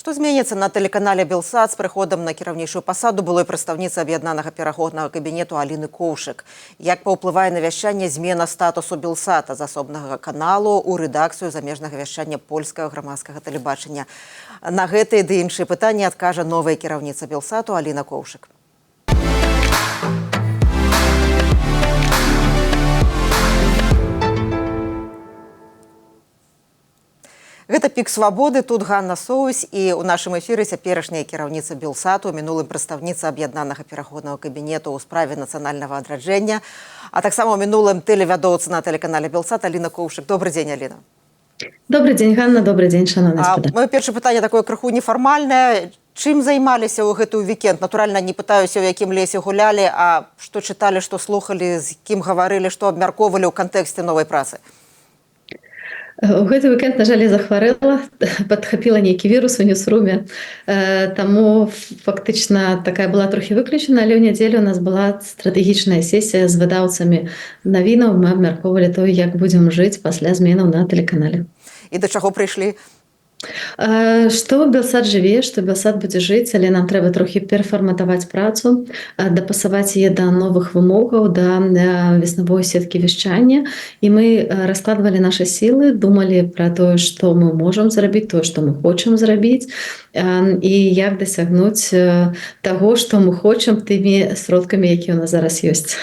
Што зменіцца на тэлеканале «Белсат» з прыходам на кіраўнічую пасаду былой прадстаўніцы аб'яднанага пераходнага кабінету Аліны Коўшык? Як паўплывае на вяшчанне змена статусу «Белсата» з асобнага каналу ў рэдакцыю замежнага вяшчання польскага грамадскага тэлебачання? На гэтыя ды іншыя пытанні адкажа новая кіраўніца «Белсату» Аліна Коўшык. Гэта «Пік свабоды», тут Ганна Соусь, і ў нашым эфіры цяперашняя кіраўніца «Белсату», мінулым прадстаўніца аб'яднанага пераходнага кабінету ў справе нацыянальнага адраджэння, а таксама ў мінулым тэлевядоўца на тэлеканале «Белсат» Аліна Коўшык. Добрый дзень, Аліна. Добрый дзень, Ганна, добрый дзень, шановная господа. Маё першае пытанне такое крыху нефармальнае. Чым займаліся ў гэты вікенд? Натуральна, не пытаюся, у якім лесе гулялі, а што чыталі, што слухалі, з кім гаварылі, што абмяркоўвалі ў кантэксце новай працы? У гэты вікенд, на жаль, я захварэла, падхапіла нейкі вірус у ньюсруме, таму фактычна такая была трохі выключана, але ў нядзелю у нас была стратэгічная сесія з выдаўцамі навінаў. Мы абмяркоўвалі то, як будзем жыць пасля зменаў на тэлеканале. І да чаго прыйшлі? Што «Белсат» жыве, што «Белсат» будзе жыць, але нам трэба трохі перафарматаваць працу, дапасаваць яе да новых вымогаў, да веснавой сеткі вяшчання. І мы раскладвалі нашы сілы, думалі пра тое, што мы можам зрабіць, тое, што мы хочам зрабіць, і як дасягнуць таго, што мы хочам тымі сродкамі, якія ў нас зараз ёсць.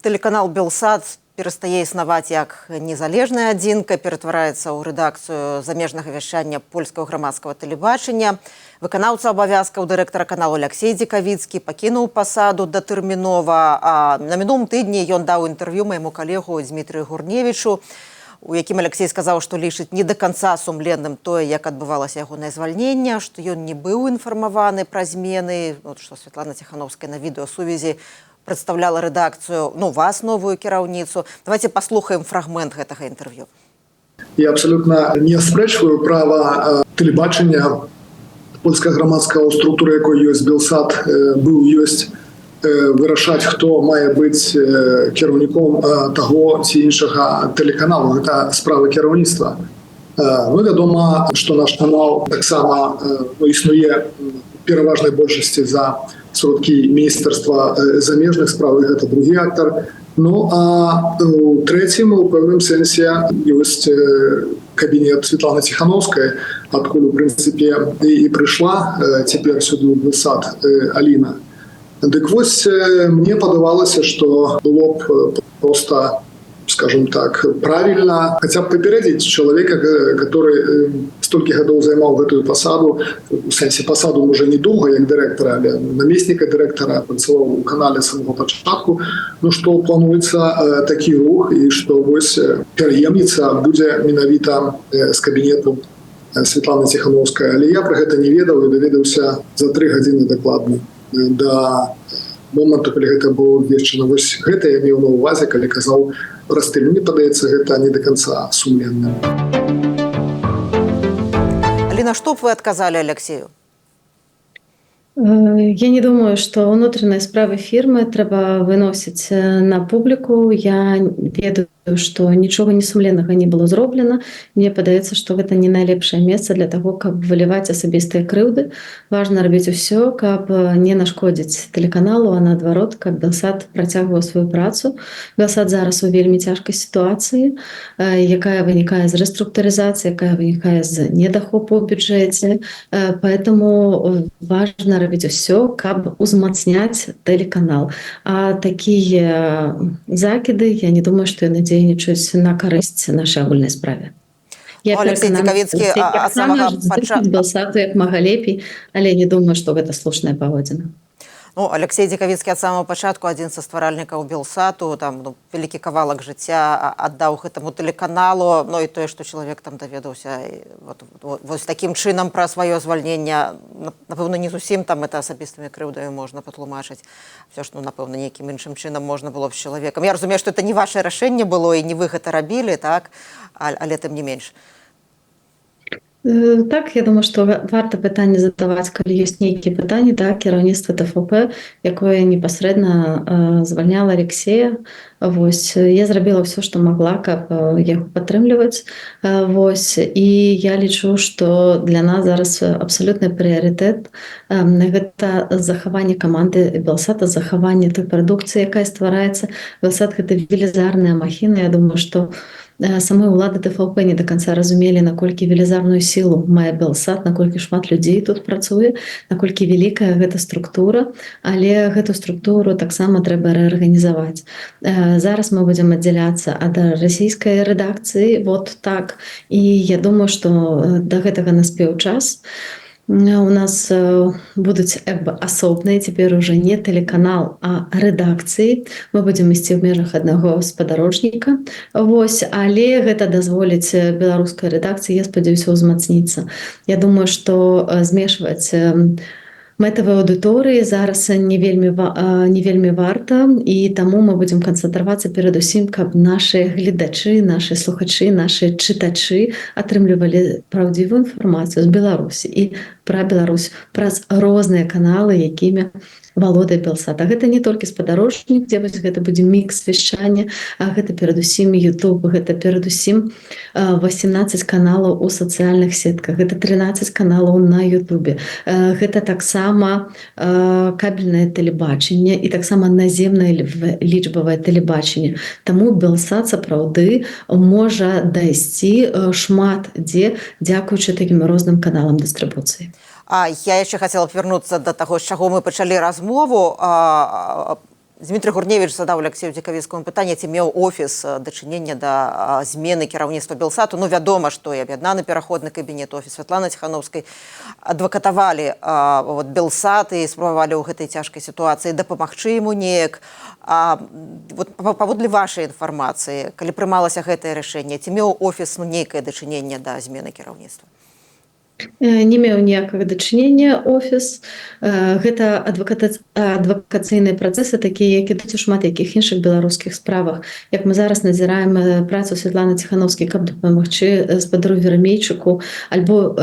Тэлеканал «Белсат» перастае існаваць як незалежная адзінка, ператвараецца ў рэдакцыю замежнага вяшчання польскага грамадскага тэлебачання. Выканаўца абавязкаў дырэктара каналу Алексей Дзекавіцкі пакінуў пасаду датэрмінова, а на мінулым тыдні ён даў інтэрв'ю майму калегу Дмітрыю Гурневічу, у якім Алексей сказаў, што лічыць не да канца сумленным тое, як адбывалася ягонае звальненне, што ён не быў інфармаваны пра змены, што Святлана Ціхановская на відэасувязі прадстаўляла рэдакцыю, вас, новую кіраўніцу. Давайте паслухаем фрагмент гэтага інтэрв'ю. Я абсолютно не аспрэчваю права тэлебачання польскага грамадскага структуры, якой ёсць «Белсат», быў ёсць, вырашаць, хто мае быць кіраўніком таго ці іншага тэлеканалу. Гэта справа кіраўніцтва. Вядома, што наш канал таксама існуе пераважнай большасці за сродкі міністэрства замежных справ, і гэта другі актар. А у трэцім, у пэўным сэнсе, ёсць кабінет Святланы Ціхановскай, адкуль, у прынцыпе, і прыйшла цяпер сюды ў «Белсат» Аліна. Дык вось, мне падавалася, што было б проста, скажем так, правильно хотя бы попередить человека, который столько годов займал гэтую посаду, в сенсе посаду уже недолго, як директора, але наместника директора, працаваў у канале с самого початку, что плануецца такі рух, і што вось пераемніца будзе менавіта з кабінету Святланы Ціхановскай. Але я про гэта не ведаў і даведаўся за 3 гадзіны дакладна да моманту, калі гэта было абвешчана. Вось гэта я меў на ўвазе, калі казаў пра стыль. Мне падаецца, гэта не до конца сумленным. Аліна, што б вы адказалі Алексею? Я не думаю, што ўнутраныя справы фірмы трэба выносіць на публіку. Я ведаю, што нічога несумленнага не было зроблена. Мне падаецца, што гэта не найлепшае месца для таго, каб выліваць асабістыя крыўды. Важна рабіць усё, каб не нашкодзіць тэлеканалу, а наадварот, каб «Белсат» працягваў сваю працу. «Белсат» зараз у вельмі цяжкай сітуацыі, якая вынікае з рэструктурызацыі, якая вынікае з недахопу ў бюджэце. Поэтому важна рабіць усё, каб узмацняць тэлеканал. А такія закіды, я не думаю, што яны дзейнічаюць на карысць нашай агульнай справе. Алексей Дзекавіцкі ад самага пачатку «Белсату» як мага лепей, але не думаю, што гэта слушная паводзіна. Алексей Дзекавіцкі ад самого пачатку адзін са стваральнікаў «Белсату», вялікі кавалак жыцця аддаў гэтаму тэлеканалу, і тое, што чалавек там даведаўся вось такім чынам пра сваё звальненне, напэўна, не зусім там это асабістымі крыўдамі можна патлумачыць. Все ж, напэўна, нейкім іншым чынам можна было б з чалавекам. Я разумею, што это не ваше рашэнне было і не вы гэта рабілі, так? Але тым не менш. Так, я думаю, што варта пытанне задаваць, калі ёсць нейкія пытанні, да, кіраўніцтва ТФП, якое непасрэдна звальняла Алексея. Вось, я зрабіла ўсё, што магла, каб яго падтрымліваць. Вось, і я лічу, што для нас зараз абсалютны прыярытэт гэта захаванне каманды Белсата, захаванне той прадукцыі, якая ствараецца. Белсат — гэта велізарная махіна. Я думаю, што самой улады ТФП не до конца разумелі, наколькі велізарную сілу мае Белсат, наколькі шмат людзей тут працуе, наколькі вялікая гэта структура, але гэту структуру таксама трэба рэарганізаваць. Зараз мы будзем аддзяляцца ад расійскай рэдакцыі, вот так, і я думаю, што да гэтага наспеў час. У нас будуць асобныя, цяпер уже не тэлеканал, а рэдакцыі. Мы будзем ісці ў межах аднаго спадарожніка. Вось, але гэта дазволіць беларускай рэдакцыі, я спадзяюся, ўзмацніцца. Я думаю, што змешваць мэтавыя аўдыторыі зараз не вельмі варта, і таму мы будзем канцэнтравацца перадусім, каб нашы гледачы, нашы слухачы, нашы чытачы атрымлівалі праўдзівую інфармацыю з Беларусі і пра Беларусь праз розныя каналы, якімі валодае Белсат. А гэта не толькі спадарожнік, дзе гэта будзе мікс вяшчання, а гэта перадусім YouTube, гэта перадусім 18 каналаў у сацыяльных сетках, гэта 13 каналаў на YouTube. Гэта таксама кабельнае тэлебачанне і таксама наземнае лічбавае тэлебачанне. Таму Белсат сапраўды можа дайсці шмат дзе, дзякуючы такім розным каналам дыстрыбуцыі. Я яшчэ хацела б вярнуцца да таго, з чаго мы пачалі размову. Дмітрый Гурневіч задаў Алексею Дзікавіцкаму пытанне, ці меў офіс дачынення да змены кіраўніцтва Белсату. Ну, вядома, што і аб'яднаны пераходны кабінет, офіс Святланы Ціханаўскай адвакатавалі Белсат і спрабавалі ў гэтай цяжкай сітуацыі дапамагчы яму неяк. Паводле вашай інфармацыі, калі прымалася гэтае рашэнне, ці меў офіс нейкае дачыненне да змены кіраўніцтва? Не меў ніякага дачынення офіс. Гэта адвакацыйныя працэсы, такія, як ідуць у шмат якіх іншых беларускіх справах. Як мы зараз назіраем працу Святланы Ціханаўскай, каб дапамагчы спадару Верамейчуку, альбо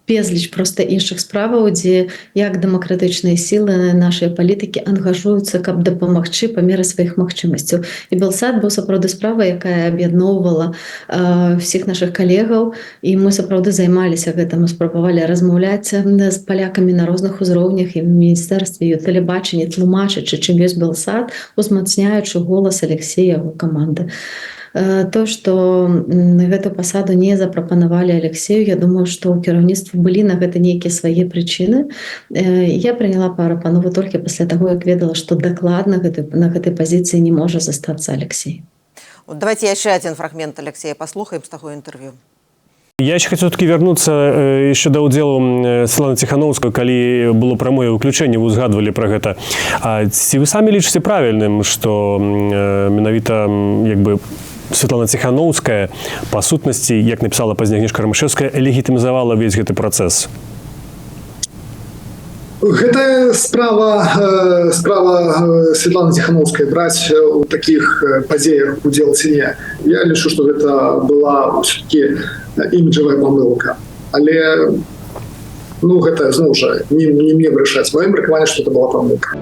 безліч проста іншых справаў, дзе як дэмакратычныя сілы нашай палітыкі ангажуюцца, каб дапамагчы па меры сваіх магчымасцяў. І Белсат быў сапраўды справа, якая аб'ядноўвала всіх нашых калегаў, і мы сапраўды займаліся гэтым, спрабавалі размаўляць з палякамі на розных узроўнях і в міністэрстве, і ў тэлебачанні, тлумачачы, чым ёсць Белсат, узмацняючы голас Алексея, яго каманды. То, што гэту пасаду не запрапанавалі Алексею, я думаю, што ў кіраўніцтве былі на гэта нейкія свае прычыны. Я прыняла прапанову толькі пасля таго, як ведала, што дакладна на гэтай пазіцыі не можа застацца Алексей. Давайте яшчэ адзін фрагмент Алексея паслухаем з таго інтэрв'ю. Я еще хочу все-таки вернуться еще до удзелу Святланы Ціханаўскай, калі было прамое выключэнне, вы узгадвалі пра гэта. Ці вы самі лічыце правільным, што менавіта як бы Святлана Ціханаўская па сутнасці, як напісала пазней Агнешка Рамашэўская, легітымізавала ўвесь гэты працэс? Гэта справа Святланы Ціханаўскай браць у такіх падзеях удзел ці не. Я лічу, што гэта была ўсё-такі іміджавая памылка. Але гэта, зноў жа, не мне вырашаць. Маё меркаванне, што гэта была памылка.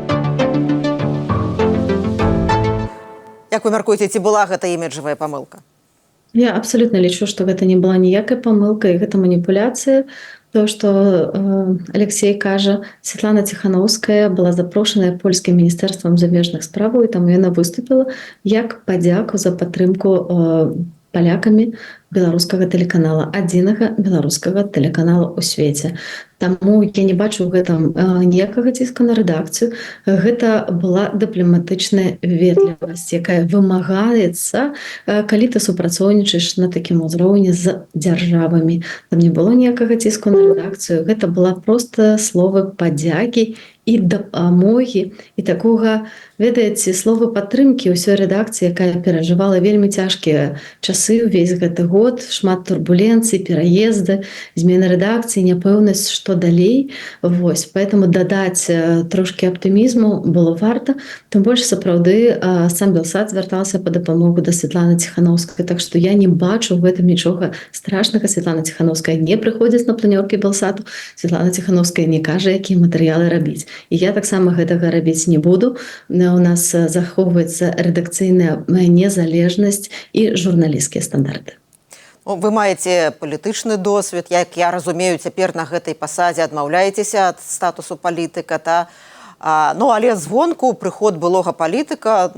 Як вы мяркуеце, ці была гэта іміджавая памылка? Я абсолютно лічу, што гэта не была ніякай памылкай, гэта маніпуляцыя. То, што Алексей кажа, Святлана Ціханаўская была запрошаная польскім міністэрствам замежных справаў, і таму яна выступіла як падзяку за падтрымку палякамі беларускага тэлеканала, адзінага беларускага тэлеканала ў свеце. Таму я не бачу ў гэтым ніякага ціска на рэдакцыю. Гэта была дыпламатычная ветлівасць, якая вымагаецца, калі ты супрацоўнічаеш на такім узроўні з дзяржавамі. Там не было ніякага ціску на рэдакцыю. Гэта была проста словы падзякі і дапамогі і такога, ведаеце, слова падтрымкі ўсёй рэдакцыі, якая перажывала вельмі цяжкія часы ўвесь гэты год, шмат турбуленцый, пераезды, змены рэдакцыі, няпэўнасць, што далей. Вось, поэтому дадаць трошкі аптымізму было варта. Тым больш, сапраўды, сам Белсат звяртаўся па дапамогу да Святланы Ціханаўскай, так што я не бачу в гэтым нічога страшнага. Святлана Ціханаўская не прыходзіць на планёркі Белсату, Святлана Ціханаўская не кажа, якія матэрыялы рабіць. І я таксама гэтага рабіць не буду. У нас захоўваецца рэдакцыйная незалежнасць і журналісцкія стандарты. Вы маеце палітычны досвед, як я разумею, цяпер на гэтай пасадзе адмаўляецеся ад статусу палітыка, але звонку прыход былога палітыка,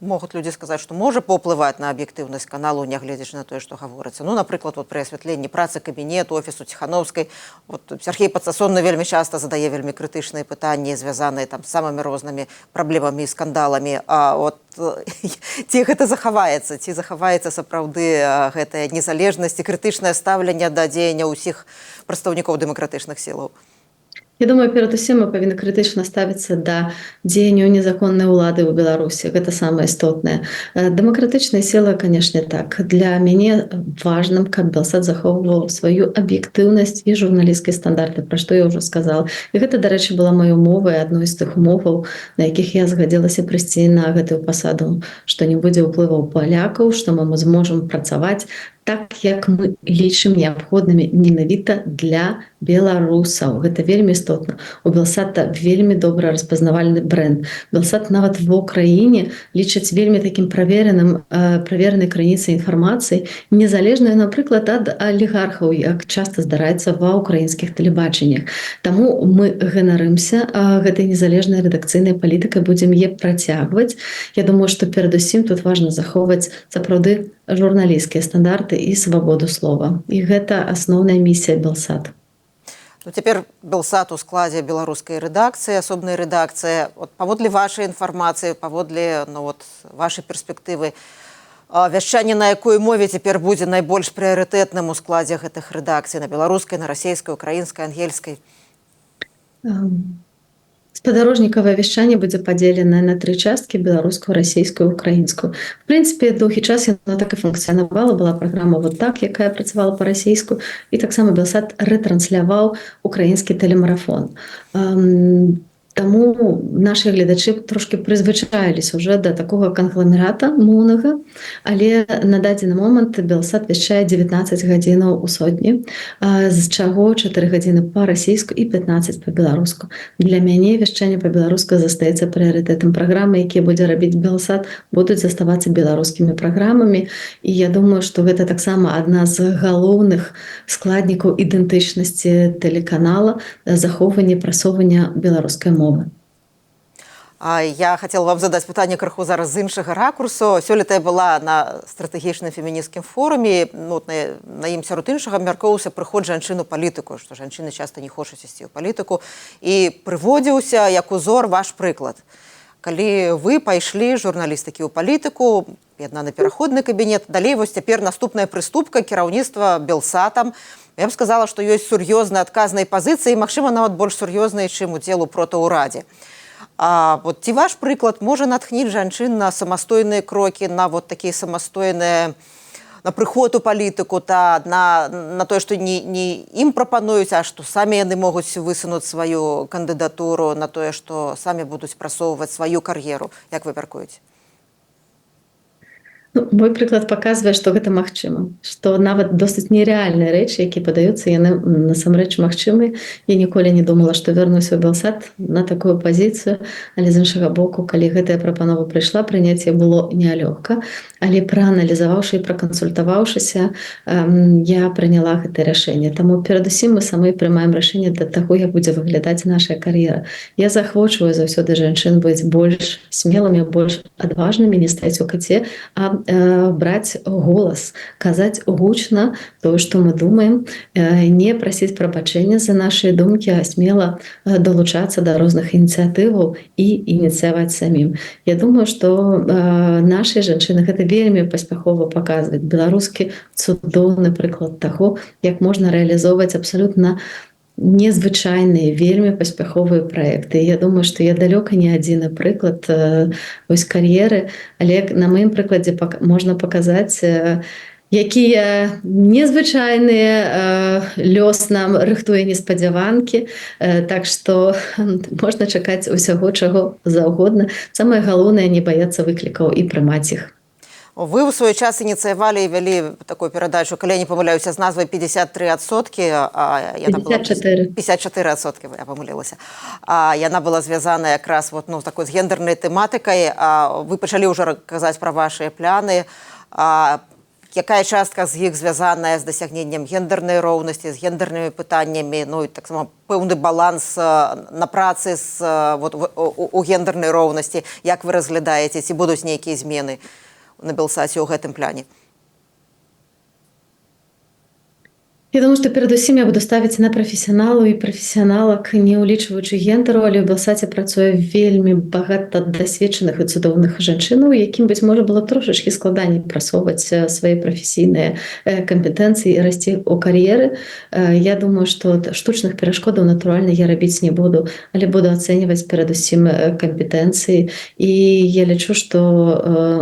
могуць людзі сказаць, што можа паўплываць на аб'ектыўнасць каналу, нягледзячы на тое, што гаворыцца. Напрыклад, пры асвятленні працы кабінету, офісу Ціханаўскай, Сяргей Падсасонны вельмі часта задае вельмі крытычныя пытанні, звязаныя з самымі рознымі праблемамі і скандаламі. Ці гэта захаваецца? Ці захаваецца сапраўды гэтая незалежнасць і крытычнае стаўленне да дзеяння ўсіх прадстаўнікоў дэмакратычных сілаў? Я думаю, перад усім мы павінны крытычна ставіцца да дзеянняў незаконнай улады ў Беларусі. Гэта самае істотнае. Дэмакратычныя сілы, канешне, так. Для мяне важным, каб Белсат захоўваў сваю аб'ектыўнасць і журналісцкія стандарты, пра што я ўжо сказала. І гэта, дарэчы, была маёй умовай, адной з тых умоваў, на якіх я згадзілася прыйсці на гэтую пасаду, што не будзе ўплываў палякаў, што мы зможам працаваць так, як мы лічым неабходнымі менавіта для беларусаў. Гэта вельмі істотна. У Белсата вельмі добра распазнавальны брэнд. Белсат нават ва ўкраіне лічаць вельмі такім праверанай крыніцай інфармацыі, незалежнай, напрыклад, ад алігархаў, як часта здараецца ва ўкраінскіх тэлебачаннях. Таму мы ганарымся гэтай незалежнай рэдакцыйнай палітыкай, будзем яе працягваць. Я думаю, што перадусім тут важна захоўваць сапраўды журналісцкія стандарты і свабоду слова. І гэта асноўная місія Белсата. Цяпер Белсат у складзе беларускай рэдакцыі, асобнай рэдакцыі. Паводле вашай інфармацыі, паводле вашай перспектывы, вяшчанне на якой мове цяпер будзе найбольш прыярытэтным у складзе гэтых рэдакцый? На беларускай, на расейскай, украінскай, ангельскай? Спадарожнікавае вяшчанне будзе падзеленае на 3 часткі: беларускую, расейскую, украінскую. В прынцыпе, доўгі час яна так і функцыянавала. Была праграма «Вот так», якая працавала па-расейску, і таксама Белсат рэтрансляваў украінскі тэлемарафон. Таму нашы гледачы трошкі прызвычаіліся ўжо да такога кангламерата моўнага, але на дадзены момант Белсат вяшчае 19 гадзінаў у сотні, з чаго 4 гадзіны па-расейску і 15 па-беларуску. Для мяне вяшчанне па-беларуску застаецца прыярытэтам. Праграмы, якія будзе рабіць Белсат, будуць заставацца беларускімі праграмамі, і я думаю, што гэта таксама адна з галоўных складнікаў ідэнтычнасці тэлеканала, захоўвання, прасоўвання беларускай мовы. Я хацела вам задаць пытанне крыху зараз з іншага ракурсу. Сёлета я была на стратэгічным фемінісцкім форуме. На ім сярод іншага абмяркоўваўся прыход жанчын у палітыку, што жанчыны часта не хочуць ісці ў палітыку. І прыводзіўся як узор ваш прыклад. Калі вы пайшлі журналістыкі ў палітыку, ядна на пераходны кабінет, далей вось цяпер наступная прыступка кіраўніцтва Белсатам. Я б сказала, што ёсць сур'ёзныя адказныя пазіцыі, і, магчыма, нават больш сур'ёзныя, чым удзел у протаўрадзе. Ці ваш прыклад можа натхніць жанчын на самастойныя крокі, на такія самастойныя, на прыход у палітыку, на тое, што не ім прапануюць, а што самі яны могуць высунуць сваю кандыдатуру, на тое, што самі будуць прасоўваць сваю кар'еру? Як вы мяркуеце? Мой прыклад паказвае, што гэта магчыма, што нават досыць нерэальныя рэчы, якія падаюцца, яны насамрэч магчымыя. Я ніколі не думала, што вярнуся ў Белсат на такую пазіцыю, але з іншага боку, калі гэтая прапанова прыйшла, прыняць яе было нялёгка, але прааналізаваўшы і пракансультаваўшыся, я прыняла гэтае рашэнне. Таму перадусім мы самі прымаем рашэнне да таго, як будзе выглядаць наша кар'ера. Я захвочваю заўсёды жанчын быць больш смелымі, больш адважнымі, не стаяць у каце, а браць голас, казаць гучна тое, што мы думаем, не прасіць прабачэння за нашыя думкі, а смела далучацца да розных ініцыятываў і ініцыяваць самім. Я думаю, што нашы жанчыны гэта вельмі паспяхова паказваюць. Беларускі цудоўны прыклад таго, як можна рэалізоўваць абсалютна незвычайныя вельмі паспяховыя праекты. Я думаю, што я далёка не адзіны прыклад вось кар'еры, але на маім прыкладзе можна паказаць, якія незвычайныя лёс нам рыхтуе неспадзяванкі, так што можна чакаць усяго чаго заўгодна. Самае галоўнае не баяцца выклікаў і прымаць іх. Вы ў свой час ініцыявалі і вялі такую перадачу, калі я не памыляюся, з назвай 53%, а яна 54. 54%, я памылілася. Яна была звязана якраз такой з гендернай тэматыкай. Вы пачалі ўжо казаць пра вашыя пляны. Якая частка з іх звязаная з дасягненнем гендернай роўнасці, з гендернымі пытаннямі, і таксама пэўны баланс на працы у гендернай роўнасці. Як вы разглядаеце, ці будуць нейкія змены на Белсаце ў гэтым пляне? Я думаю, што перадусім я буду ставіць на прафесіяналаў і прафесіяналак, не ўлічваючы гендеру, але ў Белсаце працуе вельмі багата дасведчаных і цудоўных жанчынаў, якім, быць можа, было трошачкі складаней прасоўваць свае прафесійныя кампетэнцыі і расці ў кар'еры. Я думаю, што штучных перашкодаў, натуральна, я рабіць не буду, але буду ацэньваць перадусім кампетэнцыі. І я лічу, што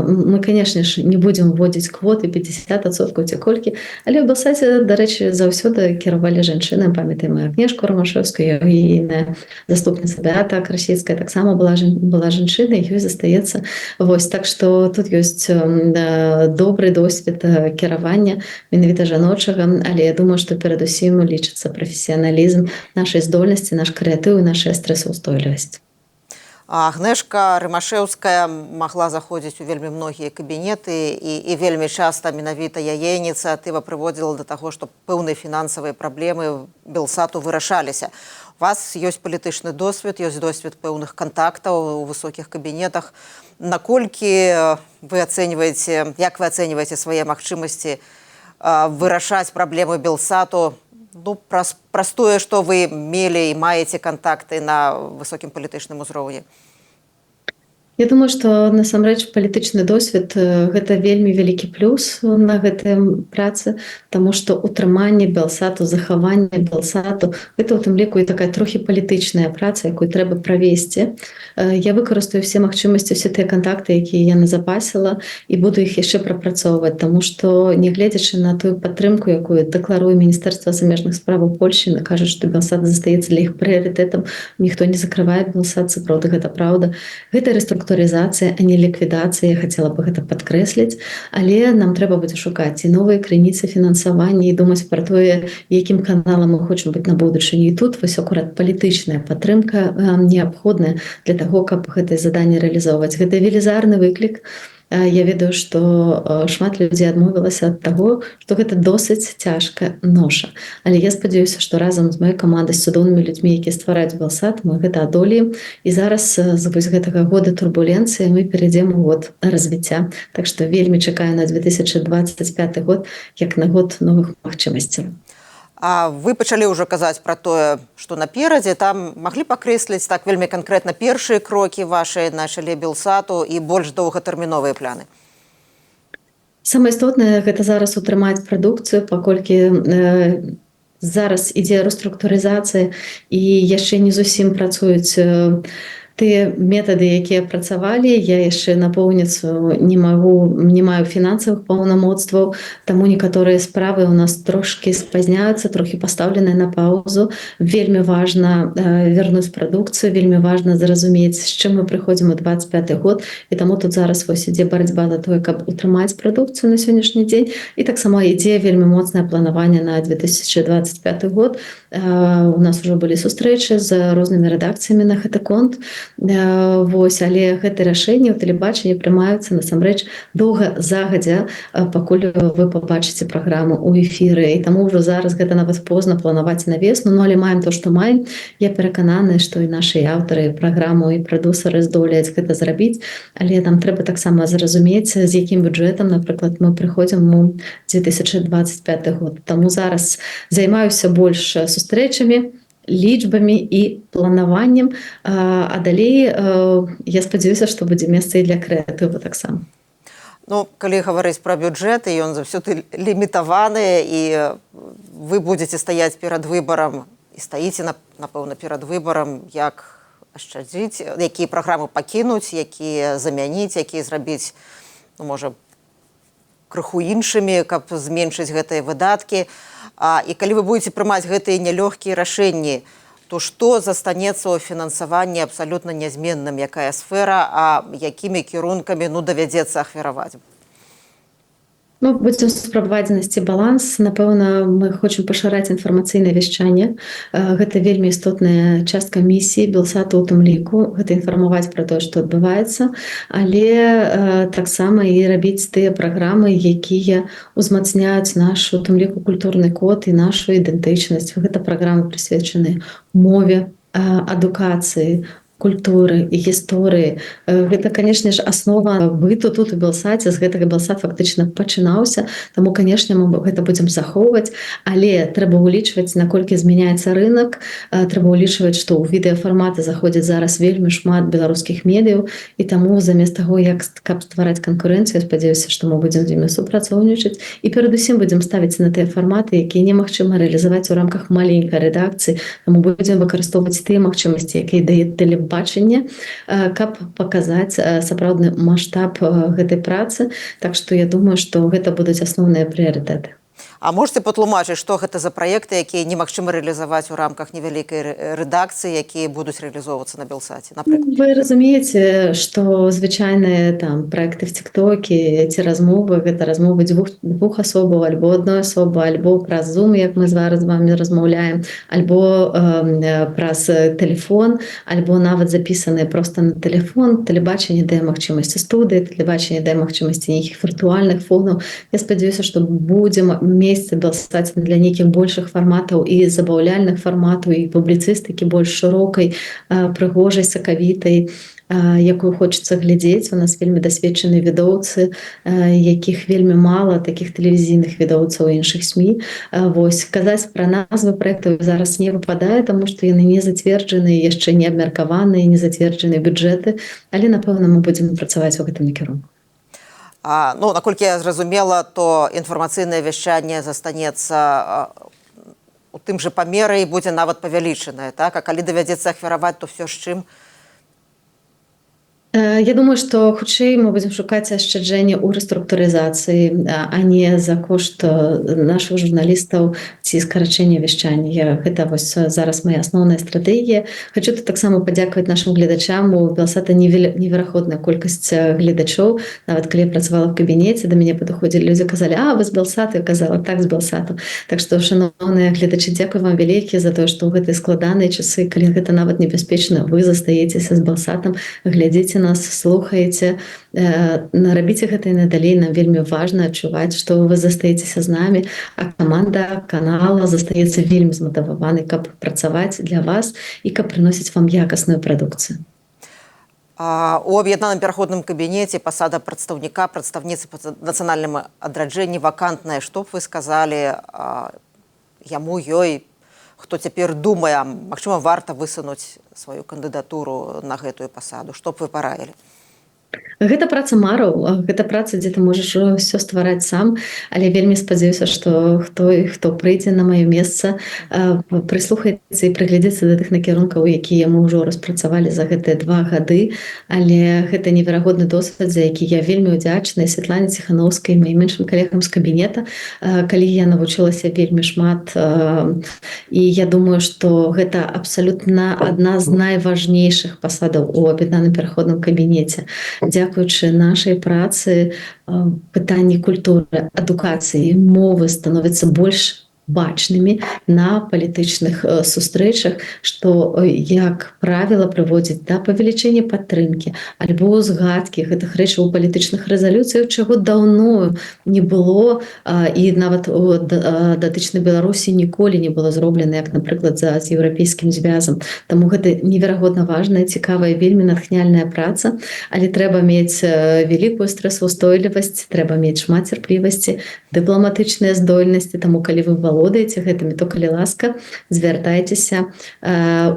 мы, канешне ж, не будзем вводзіць квоты 50% ці колькі, але ў Белсаце, дарэчы, заўсёды кіравалі жанчыны. Памятаем Агнешку Ромашэўскую, яе заступніца Беата Красіцкая таксама была жанчына, і ёй застаецца. Вось, так што тут ёсць добры досвед кіравання менавіта жаночага, але я думаю, што перадусім лічыцца прафесіяналізм, нашай здольнасці, наш крэатыў і наша стрэсаўстойлівасць. Агнешка Рымашэўская магла заходзіць у вельмі многія кабінеты, і вельмі часта менавіта яе ініцыятыва прыводзіла да таго, што пэўныя фінансавыя праблемы Белсату вырашаліся. У вас ёсць палітычны досвед, ёсць досвед пэўных кантактаў у высокіх кабінетах. Наколькі вы ацэньваеце, як вы ацэньваеце свае магчымасці вырашаць праблемы Белсату, праз тое, што вы мелі і маеце кантакты на высокім палітычным узроўні? Я думаю, што насамрэч палітычны досвед гэта вельмі вялікі плюс на гэтай працы, таму што утрыманне Белсату, захаванне Белсату гэта ў тым ліку і такая трохі палітычная праца, якую трэба правесці. Я выкарыстаю все магчымасці, усе тыя кантакты, якія я назапасіла, і буду іх яшчэ прапрацоўваць, таму што, нягледзячы на тую падтрымку, якую дэкларуе Міністэрства замежных справаў Польшчы, кажуць, што Белсат застаецца для іх прыярытэтам, ніхто не закрывае Белсат, сапраўды гэта праўда. Гэта рэструктурызацыя, а не ліквідацыя, я хацела бы гэта падкрэсліць, але нам трэба будзе шукаць і новыя крыніцы фінансавання і думаць пра тое, якім каналам мы хочам быць на будучыню. І тут вось акурат палітычная падтрымка неабходная для таго, каб гэтае заданне рэалізоўваць. Гэта велізарны выклік. Я ведаю, што шмат людзей адмовілася ад таго, што гэта досыць цяжкая ноша. Але я спадзяюся, што разам з маёй камандай, з цудоўнымі людзьмі, якія ствараюць Белсат, мы гэта адолеем. І зараз з гэтага года турбуленцыі мы перайдзем у год развіцця. Так што вельмі чакаю на 2025 год, як на год новых магчымасцяў. Вы пачалі ўжо казаць пра тое, што наперадзе, там маглі пакрэсліць так вельмі канкрэтна першыя крокі вашыя на чале Белсату і больш доўгатэрміновыя пляны? Самае істотнае гэта зараз утрымаць прадукцыю, паколькі зараз ідзе рэструктурызацыя і яшчэ не зусім працуюць тыя метады, якія працавалі. Я яшчэ напоўніцу не маю фінансавых паўнамоцтваў, таму некаторыя справы у нас трошкі спазняюцца, трохі пастаўленыя на паўзу. Вельмі важна вярнуць прадукцыю, вельмі важна зразумець, з чым мы прыходзім у 25 год, і таму тут зараз вось ідзе барацьба за тое, каб утрымаць прадукцыю на сённяшні дзень, і таксама ідзе вельмі моцнае планаванне на 2025 год. У нас ужо былі сустрэчы з рознымі рэдакцыямі на гэты конт. Вось, але гэтыя рашэнні ў тэлебачанні прымаюцца насамрэч доўга загадзя, пакуль вы пабачыце праграму ў эфіры. І таму ўжо зараз гэта нават позна планаваць на весну, але маем то, што маем. Я перакананая, што і нашы аўтары праграму і прадусары здолеюць гэта зрабіць, але нам трэба таксама зразумець, з якім бюджэтам, напрыклад, мы прыходзім у 2025 год. Таму зараз займаюся больш сустрэчамі, лічбамі і планаваннем, а далей я спадзяюся, што будзе месца і для крэатыву таксама. Калі гаварыць пра бюджэт, ён заўсёды лімітаваны, і вы будзеце стаяць перад выбарам і стаіце, напэўна, перад выбарам, як ашчадзіць, якія праграмы пакінуць, якія замяніць, якія зрабіць, ну, можа, крыху іншымі, каб зменшыць гэтыя выдаткі. І калі вы будзеце прымаць гэтыя нялёгкія рашэнні, то што застанецца ў фінансаванні абсалютна нязменным, якая сфера, а якімі кірункамі, ну, давядзецца ахвяраваць? Ну, будзем спрабаваць знайсці баланс. Напэўна, мы хочам пашыраць інфармацыйнае вяшчанне. Гэта вельмі істотная частка місіі Белсату ў тым ліку. Гэта інфармаваць пра тое, што адбываецца, але таксама і рабіць тыя праграмы, якія ўзмацняюць наш, у тым ліку, культурны код і нашу ідэнтычнасць. Гэта праграмы прысвечаныя мове, адукацыі, культуры і гісторыі. Гэта, канешне ж, аснова быту тут у Белсаце. З гэтага Белсат фактычна пачынаўся. Таму, канешне, мы гэта будзем захоўваць, але трэба ўлічваць, наколькі змяняецца рынок. Трэба ўлічваць, што ў відэафарматы заходзіць зараз вельмі шмат беларускіх медыяў, і таму замест таго, каб ствараць канкурэнцыю, спадзяюся, што мы будзем з імі супрацоўнічаць і перадусім будзем ставіць на тыя фарматы, якія немагчыма рэалізаваць у рамках маленькай рэдакцыі. Таму будзем выкарыстоўваць тыя магчымасці, якія дае тэлебачанне, каб паказаць сапраўдны маштаб гэтай працы. Так што я думаю, што гэта будуць асноўныя прыярытэты. А можете патлумачыць, што гэта за праекты, якія немагчыма рэалізаваць у рамках невялікай рэдакцыі, якія будуць рэалізоўвацца на Белсаце, напрыклад? Вы разумееце, што звычайныя там праекты в ТикТоке, ці размовы, гэта размовы двух асобаў, альбо адной асобы, альбо праз Zoom, як мы зараз з вами размаўляем, альбо праз тэлефон, альбо нават запісаныя проста на тэлефон. Тэлебачанне дае магчымасці студыі, тэлебачанне дае магчымасці нейкіх віртуальных фонаў. Я спадзяюся, што будзем месцы Белсаце для нейкіх большых фарматаў і забаўляльных фарматаў, і публіцыстыкі больш шырокай, прыгожай, сакавітай, якую хочацца глядзець. У нас вельмі дасведчаныя відоўцы, якіх вельмі мала, такіх тэлевізійных відоўцаў і іншых СМІ. Вось, казаць пра назвы праектаў зараз не выпадае, таму што яны не зацверджаны, яшчэ не абмеркаваныя, не зацверджаны бюджэты, але, напэўна, мы будзем працаваць у гэтым накірунку. Ну, наколькі я зразумела, то інфармацыйнае вяшчанне застанецца у тым жа памеры і будзе нават павялічанае, так? А калі давядзецца ахвяраваць, то все з чым? Я думаю, што хутчэй мы будзем шукаць ашчаджэнне ў рэструктурызацыі, а не за кошт нашых журналістаў ці скарачэння вяшчання. Гэта вось зараз моя асноўная стратэгія. Хачу тут таксама падзякаваць нашым гледачам. У Белсата неверагодная колькасць гледачоў. Нават калі я працавала ў кабінеце, да мяне падыходзілі людзі, казалі: "А, вы з Белсату?" Я казала: "Так, з Белсату". Так што, шаноўныя гледачы, дзякую вам вялікі за тое, што ў гэтыя складаныя часы, калі гэта нават небяспечна, вы застаецеся з Белсатам, глядзіце нас, слухаеце, рабіце гэта і надалей. Нам вельмі важна адчуваць, што вы застаецеся з намі, а каманда канала застаецца вельмі зматываванай, каб працаваць для вас і каб прыносіць вам якасную прадукцыю. У аб'яднаным пераходным кабінеце пасада прадстаўніцы па нацыянальным адраджэнні вакантная. Што б вы сказалі яму, ёй, хто цяпер думае, магчыма, варта высунуць сваю кандыдатуру на гэтую пасаду? Што б вы параілі? Гэта праца мараў, гэта праца, дзе ты можаш ўсё ствараць сам, але вельмі спадзяюся, што хто прыйдзе на маё месца, прыслухаецца і прыглядзецца да тых накірункаў, якія мы ўжо распрацавалі за гэтыя 2 гады, але гэта неверагодны досвед, за які я вельмі ўдзячная Святлане Ціхановскай, маім іншым калегам з кабінета, калі я навучылася вельмі шмат, і я думаю, што гэта абсалютна адна з найважнейшых пасадаў у аб'яднаным пераходным кабінеце. Дзякуючы нашай працы пытанні культуры, адукацыі, мовы становяцца больш бачнымі на палітычных сустрэчах, што, як правіла, прыводзіць да павелічэння падтрымкі альбо узгадкі гэтых рэчаў у палітычных рэзалюцыях, чаго даўно не было, і нават у датычнай Беларусі ніколі не было зроблена, як, напрыклад, з еўрапейскім звязам. Таму гэта неверагодна важная, цікавая, вельмі натхняльная праца, але трэба мець вялікую стрэсаўстойлівасць, трэба мець шмат цярплівасці, дыпламатычныя здольнасці. Таму калі вы валодаеце гэтымі, то, калі ласка, звяртайцеся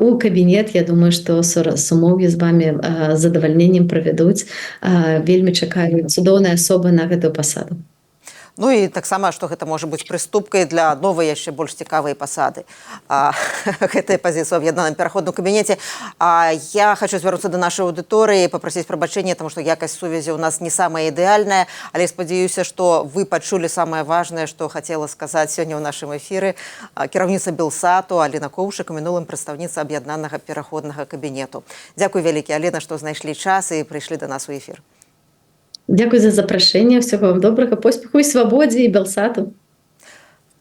у кабінет. Я думаю, што сумоўі з вами з задавальненнем правядуць. Вельмі чакаю цудоўнай асобы на гэтую пасаду. Ну і таксама, што гэта можа быць прыступкай для новай яшчэ больш цікавай пасады. Гэтая пазіцыя ў аб'яднаным пераходным кабінеце. Я хочу звярнуцца да нашай аўдыторыі, папрасіць прабачэння, таму што якасць сувязі ў нас не самая ідэальная, але спадзяюся, што вы пачулі самае важнае, што хацела сказаць сёння ў нашым эфіры кіраўніца Белсату Аліна Коўшык, у мінулым прадстаўніца аб'яднанага пераходнага кабінету. Дзякуй вялікі, Аліна, што знайшлі час і прыйшлі да нас у эфір. Дзякуй за запрашэнне, ўсяго вам добрага, поспеху і свабодзе і Белсату.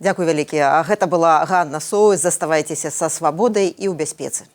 Дзякуй вялікі. Гэта была Ганна Соус. Заставайцеся са свабодай і ў бяспецы.